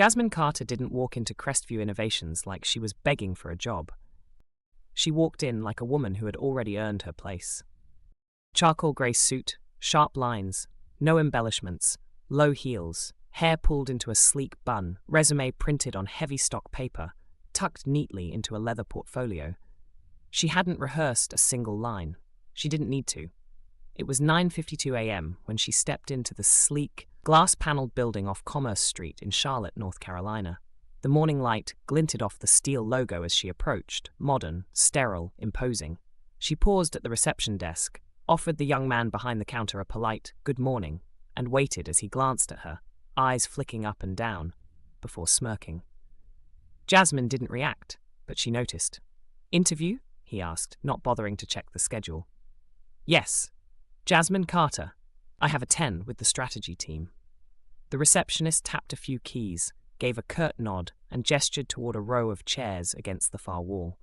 Jasmine Carter didn't walk into Crestview Innovations like she was begging for a job. She walked in like a woman who had already earned her place. Charcoal grey suit, sharp lines, no embellishments, low heels, hair pulled into a sleek bun, resume printed on heavy stock paper, tucked neatly into a leather portfolio. She hadn't rehearsed a single line. She didn't need to. It was 9:52 a.m. when she stepped into the sleek, glass-paneled building off Commerce Street in Charlotte, North Carolina. The morning light glinted off the steel logo as she approached, modern, sterile, imposing. She paused at the reception desk, offered the young man behind the counter a polite "good morning," and waited as he glanced at her, eyes flicking up and down, before smirking. Jasmine didn't react, but she noticed. "Interview?" he asked, not bothering to check the schedule. "Yes. Jasmine Carter. I have a 10 with the strategy team." The receptionist tapped a few keys, gave a curt nod, and gestured toward a row of chairs against the far wall.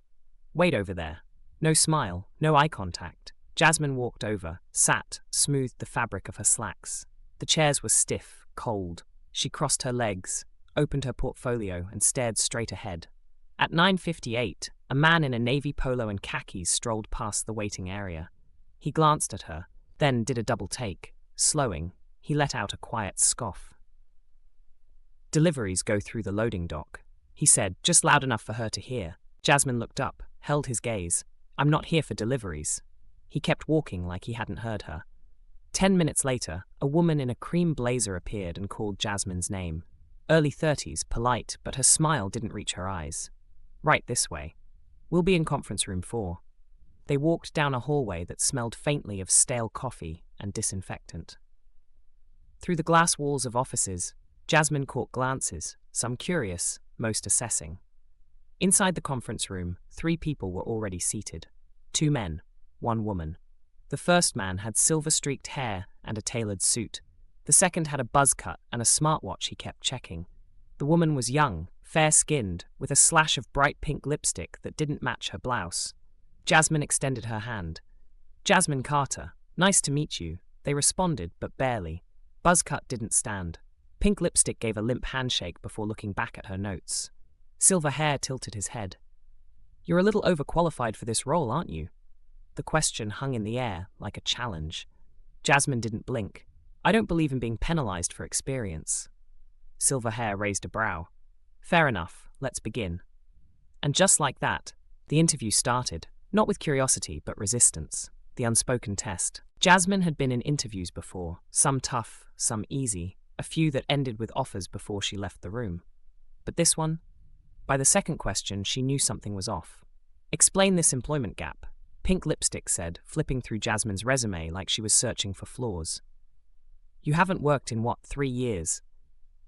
"Wait over there." No smile, no eye contact. Jasmine walked over, sat, smoothed the fabric of her slacks. The chairs were stiff, cold. She crossed her legs, opened her portfolio, and stared straight ahead. At 9:58, a man in a navy polo and khakis strolled past the waiting area. He glanced at her, then did a double take. Slowing, he let out a quiet scoff. "Deliveries go through the loading dock," he said, just loud enough for her to hear. Jasmine looked up, held his gaze. "I'm not here for deliveries." He kept walking like he hadn't heard her. 10 minutes later, a woman in a cream blazer appeared and called Jasmine's name. Early 30s, polite, but her smile didn't reach her eyes. "Right this way. We'll be in conference room 4. They walked down a hallway that smelled faintly of stale coffee and disinfectant. Through the glass walls of offices, Jasmine caught glances, some curious, most assessing. Inside the conference room, 3 people were already seated. 2 men, 1 woman. The first man had silver-streaked hair and a tailored suit. The second had a buzz cut and a smartwatch he kept checking. The woman was young, fair-skinned, with a slash of bright pink lipstick that didn't match her blouse. Jasmine extended her hand. "Jasmine Carter, nice to meet you." They responded, but barely. Buzzcut didn't stand. Pink lipstick gave a limp handshake before looking back at her notes. Silver hair tilted his head. "You're a little overqualified for this role, aren't you?" The question hung in the air, like a challenge. Jasmine didn't blink. "I don't believe in being penalized for experience." Silver hair raised a brow. "Fair enough, let's begin." And just like that, the interview started, not with curiosity but resistance, the unspoken test. Jasmine had been in interviews before, some tough, some easy, a few that ended with offers before she left the room. But this one? By the second question, she knew something was off. "Explain this employment gap," Pink Lipstick said, flipping through Jasmine's resume like she was searching for flaws. "You haven't worked in, 3 years?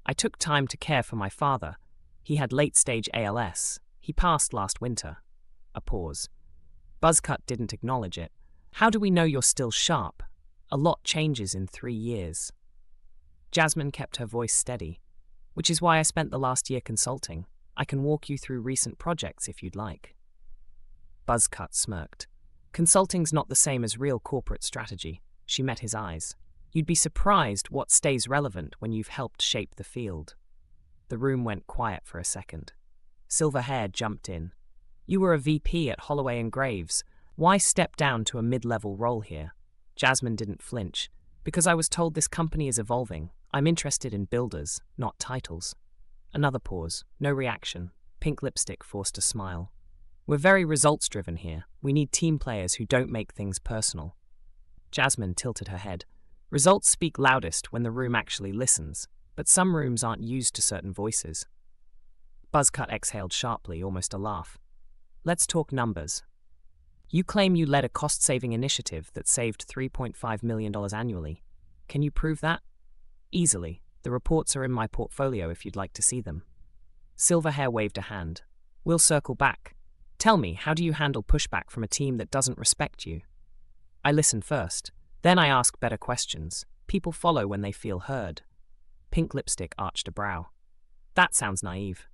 I took time to care for my father. He had late-stage ALS. He passed last winter." A pause. Buzzcut didn't acknowledge it. "How do we know you're still sharp? A lot changes in 3 years." Jasmine kept her voice steady. "Which is why I spent the last year consulting. I can walk you through recent projects if you'd like." Buzzcut smirked. "Consulting's not the same as real corporate strategy." She met his eyes. "You'd be surprised what stays relevant when you've helped shape the field." The room went quiet for a second. Silver hair jumped in. "You were a VP at Holloway & Graves. Why step down to a mid-level role here?" Jasmine didn't flinch. "Because I was told this company is evolving. I'm interested in builders, not titles." Another pause. No reaction. Pink Lipstick forced a smile. "We're very results-driven here. We need team players who don't make things personal." Jasmine tilted her head. "Results speak loudest when the room actually listens, but some rooms aren't used to certain voices." Buzzcut exhaled sharply, almost a laugh. "Let's talk numbers. You claim you led a cost-saving initiative that saved $3.5 million annually. Can you prove that?" "Easily. The reports are in my portfolio if you'd like to see them." Silver hair waved a hand. "We'll circle back. Tell me, how do you handle pushback from a team that doesn't respect you?" "I listen first. Then I ask better questions. People follow when they feel heard." Pink Lipstick arched a brow. "That sounds naive."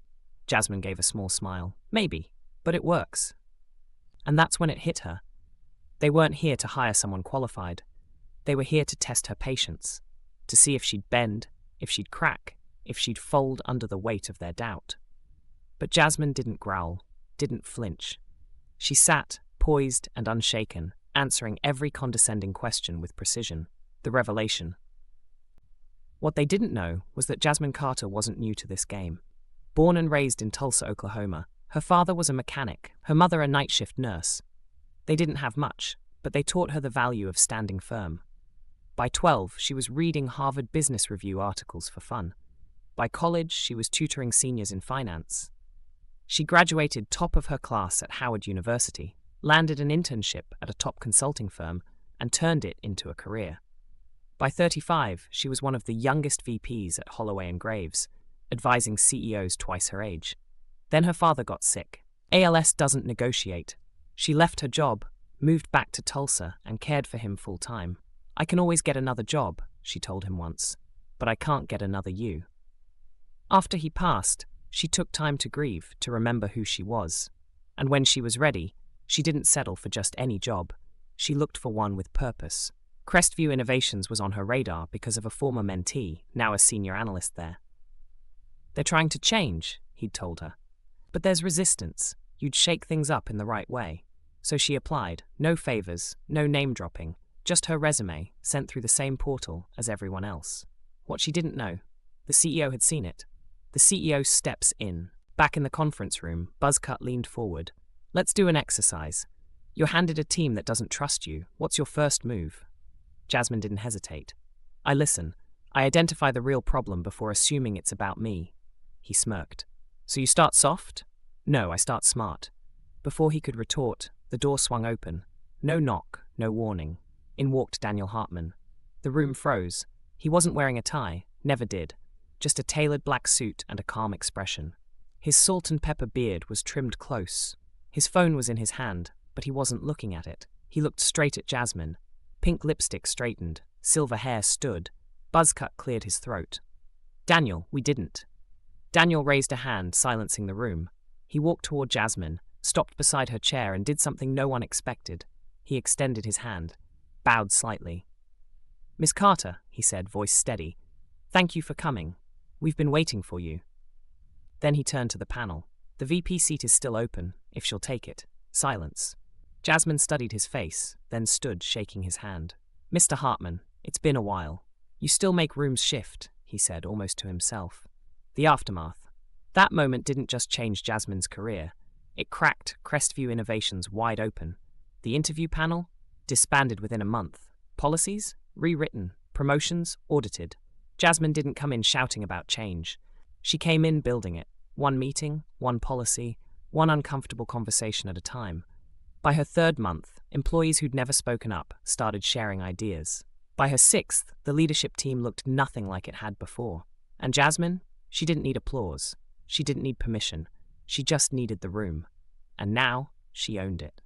Jasmine gave a small smile. "Maybe, but it works." And that's when it hit her. They weren't here to hire someone qualified. They were here to test her patience, to see if she'd bend, if she'd crack, if she'd fold under the weight of their doubt. But Jasmine didn't growl, didn't flinch. She sat, poised and unshaken, answering every condescending question with precision. The revelation. What they didn't know was that Jasmine Carter wasn't new to this game. Born and raised in Tulsa, Oklahoma, her father was a mechanic, her mother a night shift nurse. They didn't have much, but they taught her the value of standing firm. By 12, she was reading Harvard Business Review articles for fun. By college, she was tutoring seniors in finance. She graduated top of her class at Howard University, landed an internship at a top consulting firm, and turned it into a career. By 35, she was one of the youngest VPs at Holloway & Graves, advising CEOs twice her age. Then her father got sick. ALS doesn't negotiate. She left her job, moved back to Tulsa, and cared for him full-time. "I can always get another job," she told him once, "but I can't get another you." After he passed, she took time to grieve, to remember who she was. And when she was ready, she didn't settle for just any job. She looked for one with purpose. Crestview Innovations was on her radar because of a former mentee, now a senior analyst there. "They're trying to change," he'd told her. "But there's resistance. You'd shake things up in the right way." So she applied. No favors, no name-dropping, just her resume, sent through the same portal as everyone else. What she didn't know, the CEO had seen it. The CEO steps in. Back in the conference room, Buzzcut leaned forward. "Let's do an exercise. You're handed a team that doesn't trust you. What's your first move?" Jasmine didn't hesitate. "I listen. I identify the real problem before assuming it's about me." He smirked. "So you start soft?" "No, I start smart." Before he could retort, the door swung open. No knock, no warning. In walked Daniel Hartman. The room froze. He wasn't wearing a tie, never did. Just a tailored black suit and a calm expression. His salt and pepper beard was trimmed close. His phone was in his hand, but he wasn't looking at it. He looked straight at Jasmine. Pink lipstick straightened, silver hair stood. Buzzcut cleared his throat. "Daniel, we didn't." Daniel raised a hand, silencing the room. He walked toward Jasmine, stopped beside her chair, and did something no one expected. He extended his hand, bowed slightly. "Miss Carter," he said, voice steady, "thank you for coming. We've been waiting for you." Then he turned to the panel. "The VP seat is still open, if she'll take it." Silence. Jasmine studied his face, then stood, shaking his hand. "Mr. Hartman, it's been a while. You still make rooms shift," he said, almost to himself. The aftermath. That moment didn't just change Jasmine's career. It cracked Crestview Innovations wide open. The interview panel? Disbanded within a month. Policies? Rewritten. Promotions? Audited. Jasmine didn't come in shouting about change. She came in building it. One meeting, one policy, one uncomfortable conversation at a time. By her third month, employees who'd never spoken up started sharing ideas. By her sixth, the leadership team looked nothing like it had before. And Jasmine? She didn't need applause. She didn't need permission. She just needed the room. And now, she owned it.